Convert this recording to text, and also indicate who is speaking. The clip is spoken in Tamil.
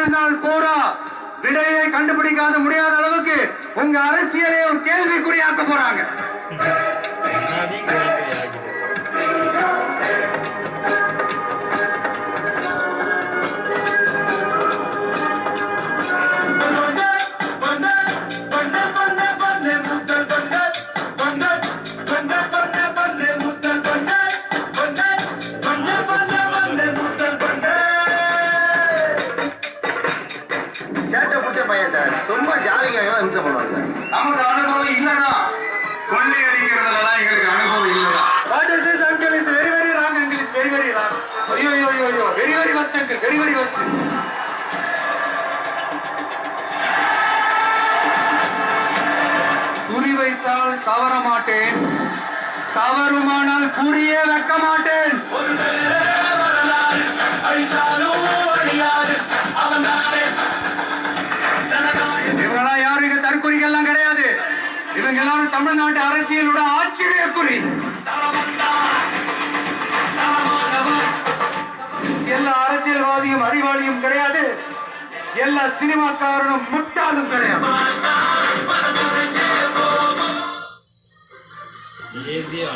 Speaker 1: வாழ்நாள் போரா விடையை கண்டுபிடிக்காத முடியாத அளவுக்கு உங்க அரசியலே ஒரு கேள்விக்குறியாக்க போறாங்க.
Speaker 2: ரொம்ப ஜாலியாக ஹிம்சை பண்ணுவாங்க சார்.
Speaker 1: நமக்கு அனுபவம் இல்லைனா கொள்ளை அடிக்கிறதுலாம் எங்களுக்கு அனுபவம் இல்லைனா. What is this uncle? Is very very wrong uncle. Is very very wrong. ஐயோ ஐயோ ஐயோ very very worst uncle. Very very worst. குறி வைத்தால் தவற மாட்டேன், தவறுமானால் குறியே வைக்க மாட்டேன். இவங்கெல்லாம் யாரும் இங்க தற்கொலைகள்லாம் கிடையாது. இவங்க எல்லாரும் தமிழ்நாட்டு அரசியலோட ஆச்சரிய குறி. எல்லா அரசியல்வாதியும் அறிவாளியும் கிடையாது, எல்லா சினிமாக்காரனும் முட்டாளும் கிடையாது.
Speaker 3: ஈஸியா